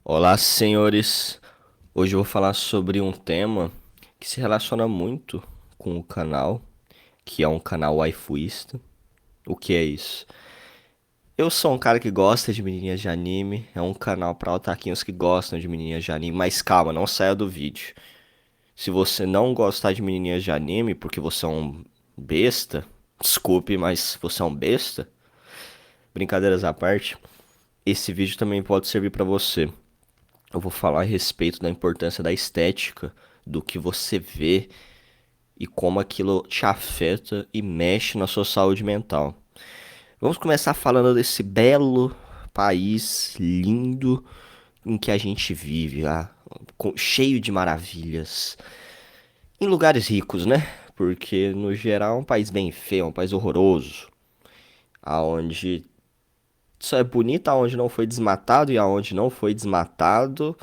Olá, senhores. Hoje eu vou falar sobre um tema que se relaciona muito com o canal, que é um canal waifuísta. O que é isso? Eu sou um cara que gosta de menininhas de anime, é um canal para otaquinhos que gostam de menininhas de anime, mas calma, não saia do vídeo. Se você não gostar de menininhas de anime porque você é um besta, desculpe, mas você é um besta, brincadeiras à parte, esse vídeo também pode servir para você. Eu vou falar a respeito da importância da estética, do que você vê e como aquilo te afeta e mexe na sua saúde mental. Vamos começar falando desse belo país lindo em que a gente vive, cheio de maravilhas, em lugares ricos, né? Porque no geral é um país bem feio, é um país horroroso, aonde só é bonito aonde não foi desmatado e aonde não foi desmatado.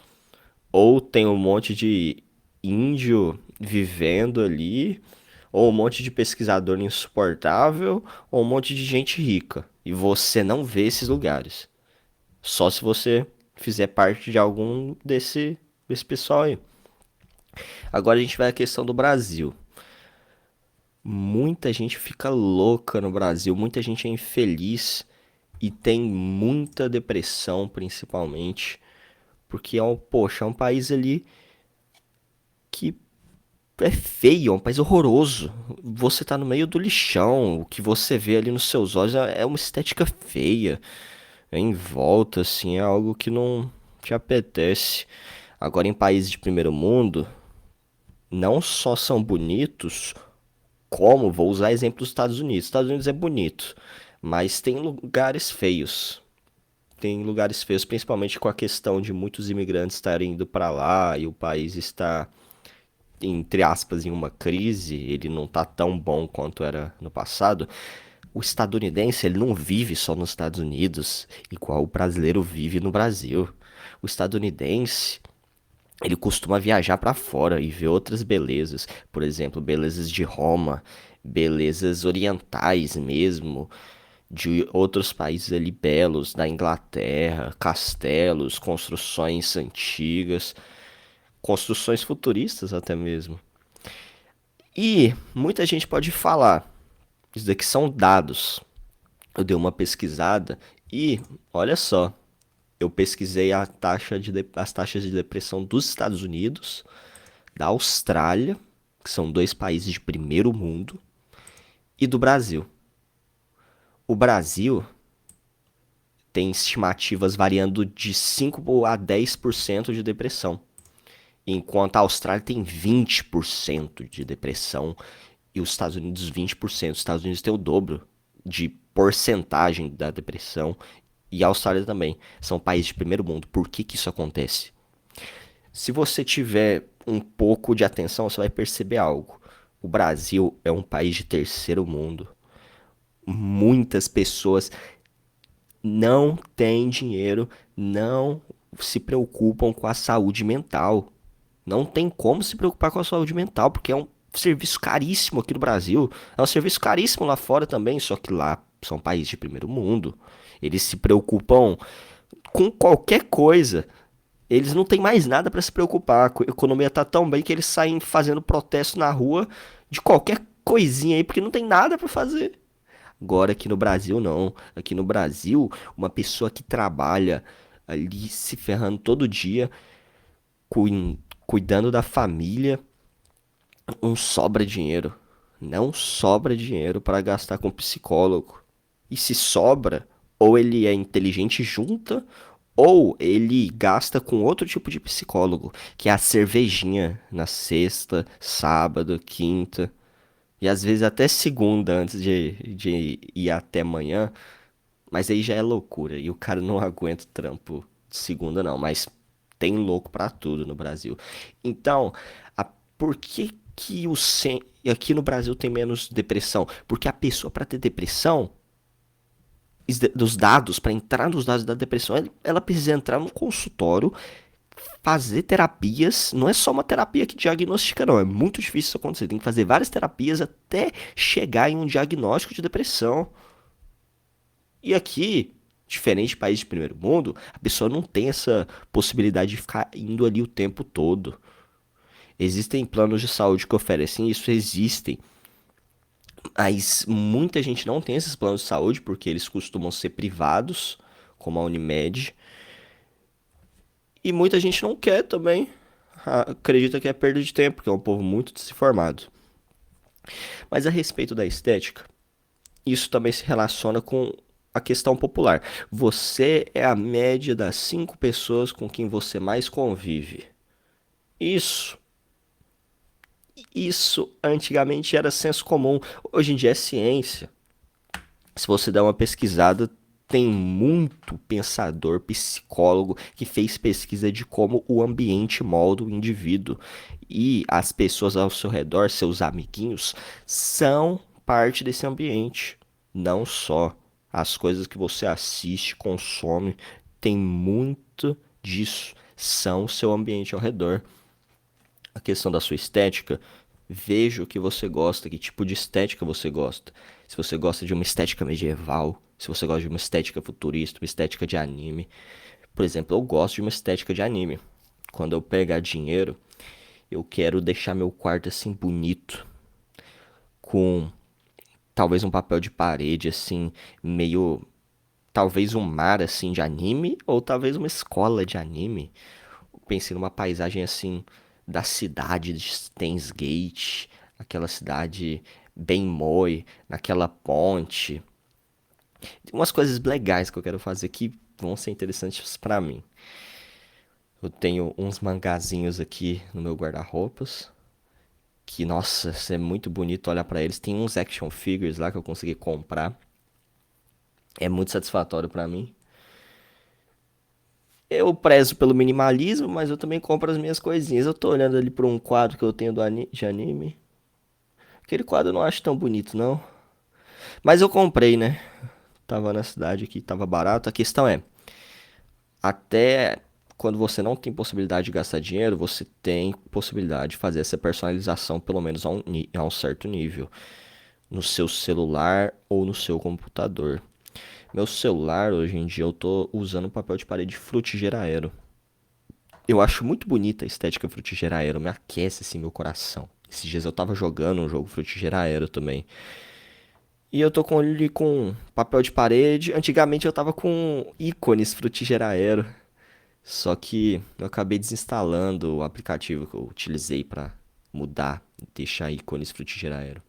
Ou tem um monte de índio vivendo ali, ou um monte de pesquisador insuportável, ou um monte de gente rica. E você não vê esses lugares. Só se você fizer parte de algum desse pessoal aí. Agora a gente vai à questão do Brasil. Muita gente fica louca no Brasil, muita gente é infeliz e tem muita depressão, principalmente, porque poxa, é um país ali que é feio, é um país horroroso. Você tá no meio do lixão, o que você vê ali nos seus olhos é uma estética feia. É em volta, assim, é algo que não te apetece. Agora, em países de primeiro mundo, não só são bonitos, como, vou usar exemplo dos Estados Unidos. Estados Unidos é bonito, mas tem lugares feios. Tem lugares feios, principalmente com a questão de muitos imigrantes estarem indo para lá e o país está entre aspas, em uma crise, ele não tá tão bom quanto era no passado. O estadunidense, ele não vive só nos Estados Unidos, igual o brasileiro vive no Brasil. O estadunidense, ele costuma viajar para fora e ver outras belezas, por exemplo, belezas de Roma, belezas orientais mesmo, de outros países ali belos, da Inglaterra, castelos, construções antigas, construções futuristas até mesmo. E muita gente pode falar, isso daqui são dados. Eu dei uma pesquisada e olha só, eu pesquisei as taxas de depressão dos Estados Unidos, da Austrália, que são dois países de primeiro mundo, e do Brasil. O Brasil tem estimativas variando de 5 a 10% de depressão, enquanto a Austrália tem 20% de depressão e os Estados Unidos 20%. Os Estados Unidos tem o dobro de porcentagem da depressão e a Austrália também. São países de primeiro mundo. Por que que isso acontece? Se você tiver um pouco de atenção, você vai perceber algo. O Brasil é um país de terceiro mundo. Muitas pessoas não têm dinheiro, não se preocupam com a saúde mental. Não tem como se preocupar com a saúde mental, porque é um serviço caríssimo aqui no Brasil. É um serviço caríssimo lá fora também, só que lá são países de primeiro mundo. Eles se preocupam com qualquer coisa. Eles não têm mais nada para se preocupar. A economia tá tão bem que eles saem fazendo protesto na rua de qualquer coisinha aí, porque não tem nada para fazer. Agora aqui no Brasil não. Aqui no Brasil, uma pessoa que trabalha ali se ferrando todo dia, cuidando da família, não sobra dinheiro. Não sobra dinheiro para gastar com psicólogo. E se sobra, ou ele é inteligente e junta, ou ele gasta com outro tipo de psicólogo, que é a cervejinha na sexta, sábado, quinta, e às vezes até segunda antes de ir até amanhã. Mas aí já é loucura. E o cara não aguenta o trampo de segunda, não. Mas tem louco pra tudo no Brasil. Então, por que que aqui no Brasil tem menos depressão? Porque a pessoa, pra ter depressão, dos dados, pra entrar nos dados da depressão, ela precisa entrar no consultório, fazer terapias. Não é só uma terapia que diagnostica, não. É muito difícil isso acontecer. Tem que fazer várias terapias até chegar em um diagnóstico de depressão. E aqui Diferente de país de primeiro mundo, a pessoa não tem essa possibilidade de ficar indo ali o tempo todo. Existem planos de saúde que oferecem isso, existem. Mas muita gente não tem esses planos de saúde porque eles costumam ser privados, como a Unimed. E muita gente não quer também. Acredita que é perda de tempo, porque é um povo muito desinformado. Mas a respeito da estética, isso também se relaciona com a questão popular. Você é a média das 5 pessoas com quem você mais convive. Isso, isso antigamente era senso comum, hoje em dia é ciência. Se você der uma pesquisada, tem muito pensador, psicólogo que fez pesquisa de como o ambiente molda o indivíduo. E as pessoas ao seu redor, seus amiguinhos, são parte desse ambiente. Não só as coisas que você assiste, consome, tem muito disso. São o seu ambiente ao redor. A questão da sua estética, veja o que você gosta, que tipo de estética você gosta. Se você gosta de uma estética medieval, se você gosta de uma estética futurista, uma estética de anime. Por exemplo, eu gosto de uma estética de anime. Quando eu pegar dinheiro, eu quero deixar meu quarto assim bonito, com talvez um papel de parede assim, meio talvez um mar assim de anime ou talvez uma escola de anime. Pensei numa paisagem assim da cidade de Steins Gate, aquela cidade bem Moe, naquela ponte. Tem umas coisas legais que eu quero fazer que vão ser interessantes pra mim. Eu tenho uns mangazinhos aqui no meu guarda-roupas, que nossa, é muito bonito olhar pra eles. Tem uns action figures lá que eu consegui comprar. É muito satisfatório pra mim. Eu prezo pelo minimalismo, mas eu também compro as minhas coisinhas. Eu tô olhando ali pra um quadro que eu tenho de anime. Aquele quadro eu não acho tão bonito, não. Mas eu comprei, né? Tava na cidade aqui, tava barato. A questão é, até quando você não tem possibilidade de gastar dinheiro, você tem possibilidade de fazer essa personalização, pelo menos a um certo nível, no seu celular ou no seu computador. Meu celular, hoje em dia, eu tô usando papel de parede Frutigeraero. Eu acho muito bonita a estética Frutigeraero, me aquece assim meu coração. Esses dias eu tava jogando um jogo Frutigeraero também. E eu tô com ele com papel de parede. Antigamente eu tava com ícones Frutigeraero. Só que eu acabei desinstalando o aplicativo que eu utilizei pra mudar, deixar ícones Frutigeraero.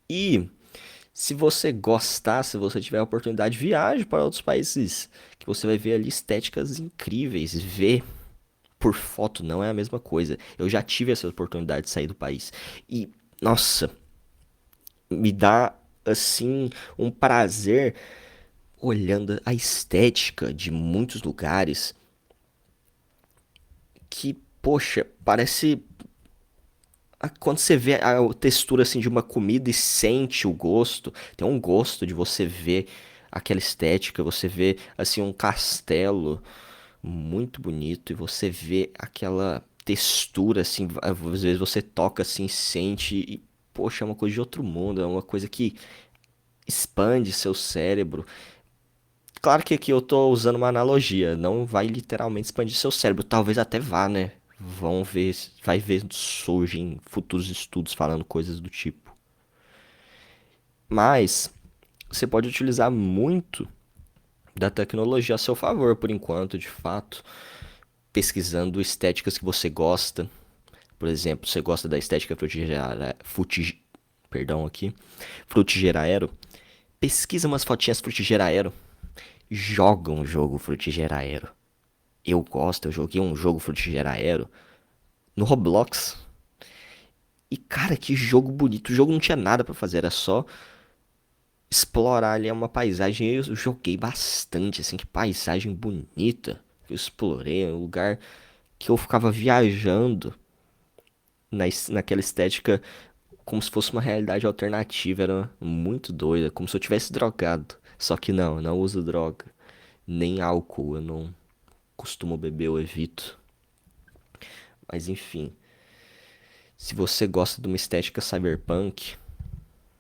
E se você gostar, se você tiver a oportunidade, viaje para outros países que você vai ver ali estéticas incríveis. Ver por foto não é a mesma coisa. Eu já tive essa oportunidade de sair do país. E, nossa, me dá assim um prazer olhando a estética de muitos lugares que, poxa, parece quando você vê a textura assim de uma comida e sente o gosto, tem um gosto de você ver aquela estética, você vê assim um castelo muito bonito e você vê aquela textura assim, às vezes você toca assim, sente e poxa, é uma coisa de outro mundo, é uma coisa que expande seu cérebro. Claro que aqui eu tô usando uma analogia, não vai literalmente expandir seu cérebro, talvez até vá, né? Vão ver, vai ver surgem futuros estudos falando coisas do tipo. Mas você pode utilizar muito da tecnologia a seu favor por enquanto, de fato, pesquisando estéticas que você gosta. Por exemplo, você gosta da estética perdão aqui, frutigeraero, pesquisa umas fotinhas frutigeraero, joga um jogo frutigeraero. Eu gosto, eu joguei um jogo Frutigeraero no Roblox. E cara, que jogo bonito. O jogo não tinha nada pra fazer, era só explorar ali uma paisagem. Eu joguei bastante, assim, que paisagem bonita. Eu explorei, um lugar que eu ficava viajando naquela estética como se fosse uma realidade alternativa. Era muito doida, como se eu tivesse drogado. Só que não, eu não uso droga, nem álcool, eu não costumo beber, eu evito. Mas enfim, se você gosta de uma estética cyberpunk,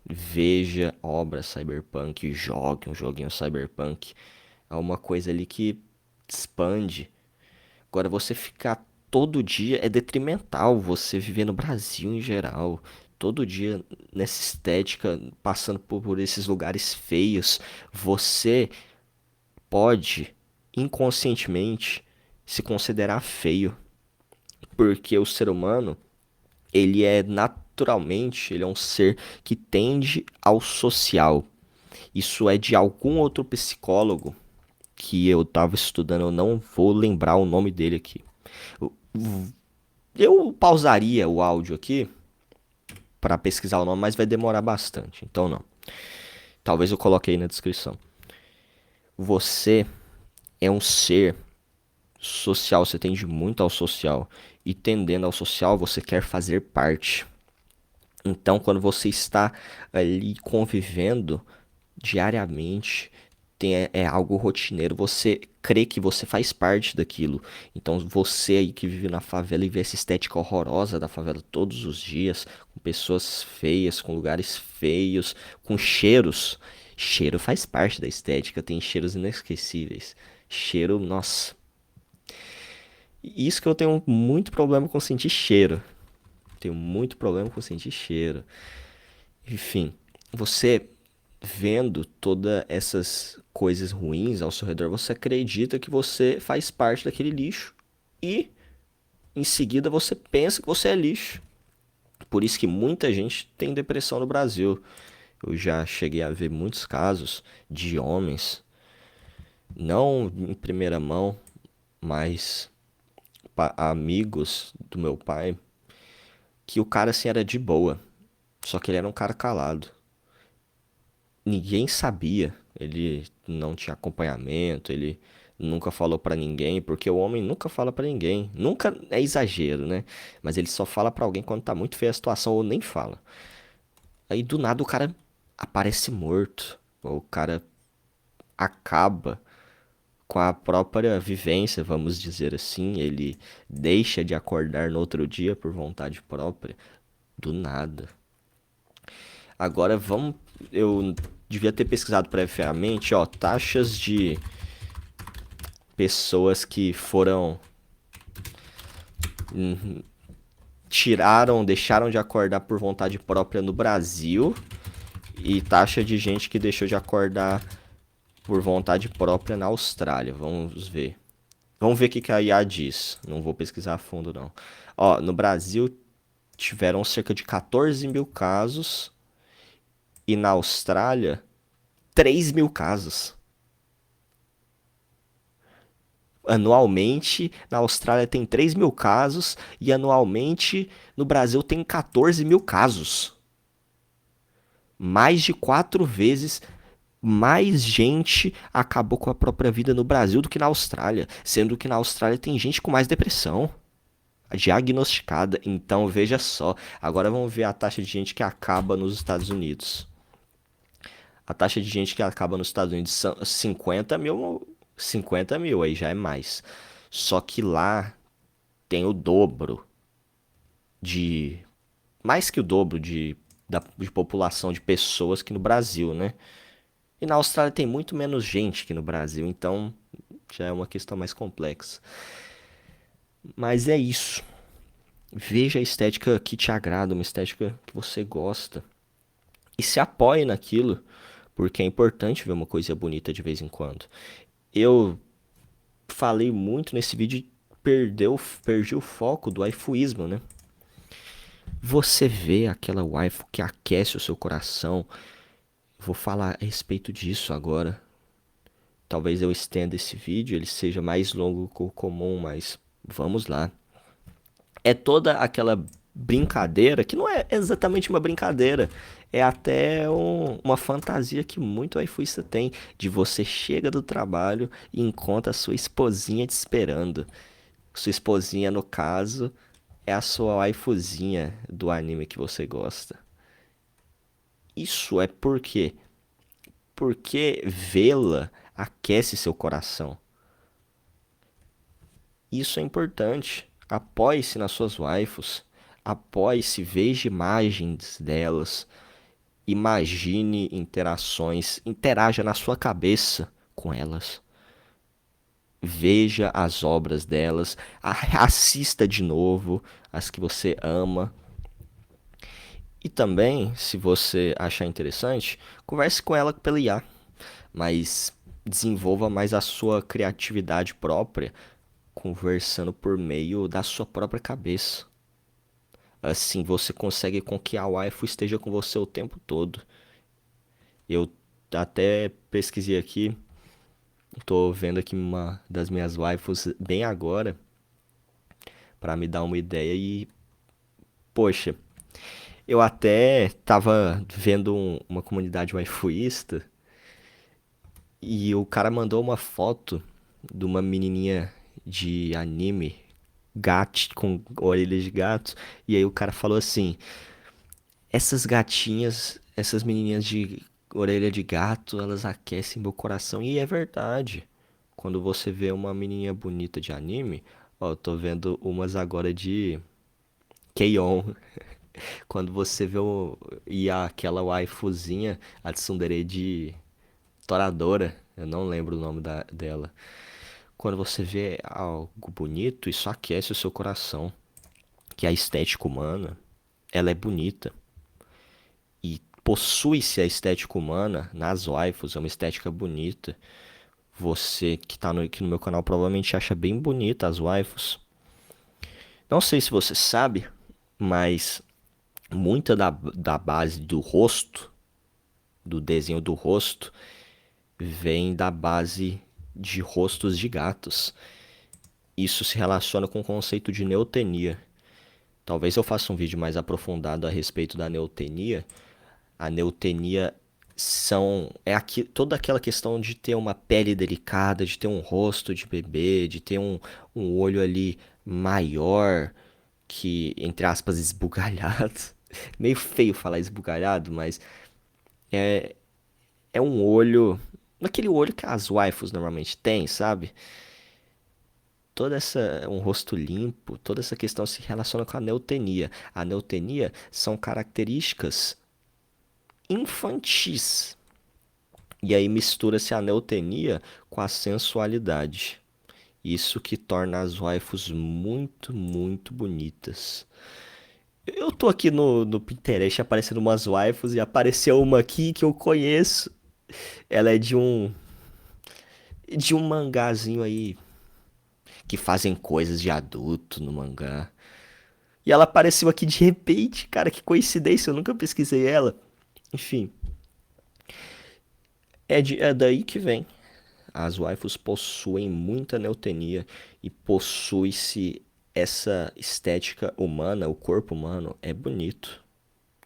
Veja obras cyberpunk, jogue um joguinho cyberpunk. É uma coisa ali que expande. Agora, você ficar todo dia é detrimental. Você viver no Brasil em geral, todo dia nessa estética, passando por esses lugares feios, você pode inconscientemente se considerar feio, porque o ser humano, ele é naturalmente, ele é um ser que tende ao social. Isso é de algum outro psicólogo que eu tava estudando, eu não vou lembrar o nome dele aqui. Eu pausaria o áudio aqui para pesquisar o nome, mas vai demorar bastante, então não. Talvez eu coloque aí na descrição. Você é um ser social, você tende muito ao social. E tendendo ao social, você quer fazer parte. Então, quando você está ali convivendo diariamente, é algo rotineiro, você crê que você faz parte daquilo. Então, você aí que vive na favela e vê essa estética horrorosa da favela todos os dias, com pessoas feias, com lugares feios, com cheiros. Cheiro faz parte da estética, tem cheiros inesquecíveis. Cheiro, nossa. Isso que eu tenho muito problema com sentir cheiro. Tenho muito problema com sentir cheiro. Enfim, você vendo todas essas coisas ruins ao seu redor, você acredita que você faz parte daquele lixo e em seguida você pensa que você é lixo. Por isso que muita gente tem depressão no Brasil. Eu já cheguei a ver muitos casos de homens, não em primeira mão, mas amigos do meu pai, que o cara assim era de boa, só que ele era um cara calado. Ninguém sabia, ele não tinha acompanhamento, ele nunca falou pra ninguém, porque o homem nunca fala pra ninguém. Nunca é exagero, né? Mas ele só fala pra alguém quando tá muito feia a situação ou nem fala. Aí do nada o cara aparece morto, ou o cara acaba com a própria vivência, vamos dizer assim, ele deixa de acordar no outro dia por vontade própria, do nada. Agora vamos. Eu devia ter pesquisado previamente, ó, taxas de pessoas que foram. Deixaram de acordar por vontade própria no Brasil e taxa de gente que deixou de acordar por vontade própria na Austrália. Vamos ver. Vamos ver o que a IA diz. Não vou pesquisar a fundo, não. Ó, no Brasil tiveram cerca de 14 mil casos e na Austrália 3 mil casos. Anualmente, na Austrália tem 3 mil casos e anualmente no Brasil tem 14 mil casos. Mais de 4 vezes mais gente acabou com a própria vida no Brasil do que na Austrália, sendo que na Austrália tem gente com mais depressão diagnosticada. Então veja só, agora vamos ver a taxa de gente que acaba nos Estados Unidos. A taxa de gente que acaba nos Estados Unidos são 50 mil, 50 mil, aí já é mais. Só que lá tem o dobro de. Mais que o dobro de população de pessoas que no Brasil, né? E na Austrália tem muito menos gente que no Brasil, então já é uma questão mais complexa. Mas é isso. Veja a estética que te agrada, uma estética que você gosta. E se apoie naquilo, porque é importante ver uma coisa bonita de vez em quando. Eu falei muito nesse vídeo e perdi o foco do waifuísmo, né? Você vê aquela waifu que aquece o seu coração. Vou falar a respeito disso agora. Talvez eu estenda esse vídeo, ele seja mais longo que o comum, mas vamos lá. É toda aquela brincadeira, que não é exatamente uma brincadeira, é até uma fantasia que muito waifuista tem, de você chega do trabalho e encontra a sua esposinha te esperando. Sua esposinha, no caso, é a sua waifuzinha do anime que você gosta. Isso é porque vê-la aquece seu coração. Isso é importante. Apoie-se nas suas waifus. Apoie-se, veja imagens delas. Imagine interações, interaja na sua cabeça com elas. Veja as obras delas, assista de novo as que você ama. E também, se você achar interessante, converse com ela pela IA, mas desenvolva mais a sua criatividade própria, conversando por meio da sua própria cabeça. Assim você consegue com que a waifu esteja com você o tempo todo. Eu até pesquisei aqui, tô vendo aqui uma das minhas waifus bem agora, pra me dar uma ideia e, poxa, eu até tava vendo uma comunidade waifuísta e o cara mandou uma foto de uma menininha de anime, gato, com orelhas de gato, e aí o cara falou assim: essas gatinhas, essas menininhas de orelha de gato, elas aquecem meu coração. E é verdade. Quando você vê uma menininha bonita de anime, ó, eu tô vendo umas agora de Keion. Quando você vê e aquela waifuzinha, a tsundere de Toradora, eu não lembro o nome dela. Quando você vê algo bonito, isso aquece o seu coração. Que a estética humana, ela é bonita. E possui-se a estética humana nas waifus, é uma estética bonita. Você que tá aqui no meu canal provavelmente acha bem bonita as waifus. Não sei se você sabe, mas muita da base do rosto, do desenho do rosto, vem da base de rostos de gatos. Isso se relaciona com o conceito de neotenia. Talvez eu faça um vídeo mais aprofundado a respeito da neotenia. A neotenia toda aquela questão de ter uma pele delicada, de ter um rosto de bebê, de ter um olho ali maior, que, entre aspas, esbugalhado. Meio feio falar esbugalhado, mas é um olho, aquele olho que as waifus normalmente têm, sabe? Um rosto limpo, toda essa questão se relaciona com a neotenia. A neotenia são características infantis. E aí mistura-se a neotenia com a sensualidade. Isso que torna as waifus muito, muito bonitas. Eu tô aqui no Pinterest aparecendo umas waifus e apareceu uma aqui que eu conheço. Ela é de um mangazinho aí que fazem coisas de adulto no mangá. E ela apareceu aqui de repente, cara, que coincidência, eu nunca pesquisei ela. Enfim, é daí que vem. As waifus possuem muita neotenia e possui-se essa estética humana, o corpo humano é bonito.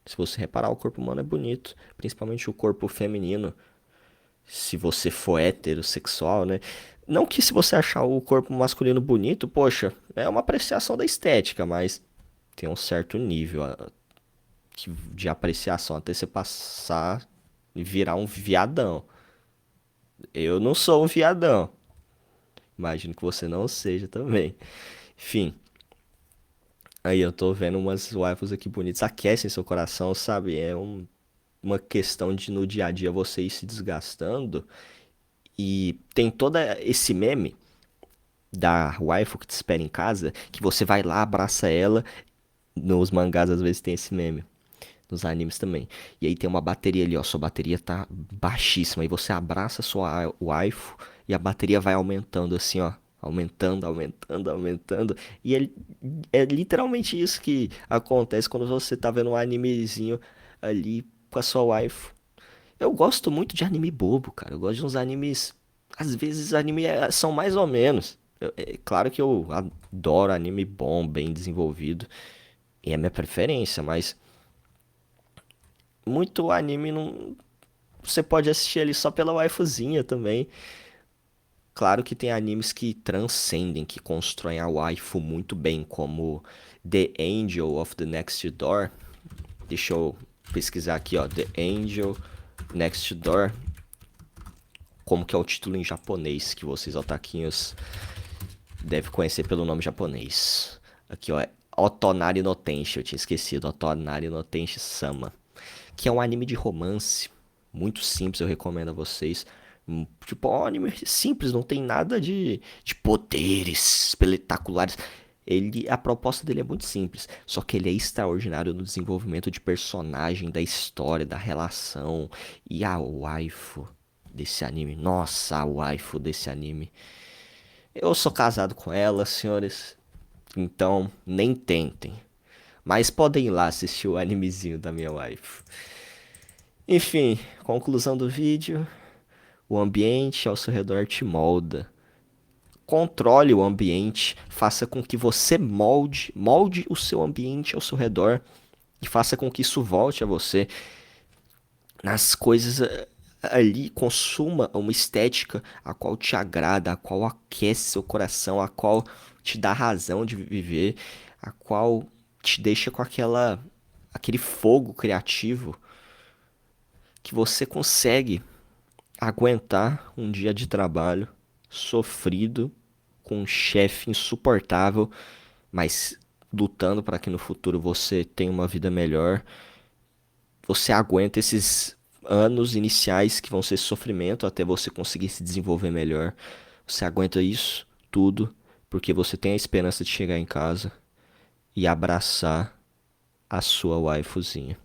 Se você reparar, o corpo humano é bonito, principalmente o corpo feminino. Se você for heterossexual, né? Não que se você achar o corpo masculino bonito, poxa, é uma apreciação da estética, mas tem um certo nível de apreciação até você passar e virar um viadão. Eu não sou um viadão. Imagino que você não seja também. Enfim, aí eu tô vendo umas waifus aqui bonitas, aquecem seu coração, sabe? Uma questão de no dia a dia você ir se desgastando. E tem todo esse meme da waifu que te espera em casa, que você vai lá, abraça ela. Nos mangás às vezes tem esse meme. Nos animes também. E aí tem uma bateria ali, ó. Sua bateria tá baixíssima. E você abraça a sua waifu e a bateria vai aumentando assim, ó. Aumentando, aumentando, aumentando. E é literalmente isso que acontece quando você tá vendo um animezinho ali com a sua waifu. Eu gosto muito de anime bobo, cara. Eu gosto de uns animes. Às vezes anime são mais ou menos. É claro que eu adoro anime bom, bem desenvolvido. E é minha preferência, mas muito anime não. Você pode assistir ali só pela waifuzinha também. Claro que tem animes que transcendem, que constroem a waifu muito bem, como The Angel of the Next Door. Deixa eu pesquisar aqui, ó. The Angel Next Door. Como que é o título em japonês, que vocês otaquinhos devem conhecer pelo nome japonês. Aqui, ó. É Otonari no Tenshi, eu tinha esquecido. Otonari no Tenshi Sama. que é um anime de romance, muito simples, eu recomendo a vocês. Tipo, é um anime simples, não tem nada de poderes espetaculares. A proposta dele é muito simples, só que ele é extraordinário no desenvolvimento de personagem, da história, da relação e a waifu desse anime. Nossa, a waifu desse anime. Eu sou casado com ela, senhores, então nem tentem. Mas podem ir lá assistir o animezinho da minha waifu. Enfim, conclusão do vídeo. O ambiente ao seu redor te molda. Controle o ambiente, faça com que você molde o seu ambiente ao seu redor e faça com que isso volte a você. Nas coisas ali, consuma uma estética a qual te agrada, a qual aquece seu coração, a qual te dá razão de viver, a qual te deixa com aquele fogo criativo que você consegue aguentar um dia de trabalho sofrido com um chefe insuportável, mas lutando para que no futuro você tenha uma vida melhor. Você aguenta esses anos iniciais que vão ser sofrimento até você conseguir se desenvolver melhor. Você aguenta isso tudo porque você tem a esperança de chegar em casa e abraçar a sua waifuzinha.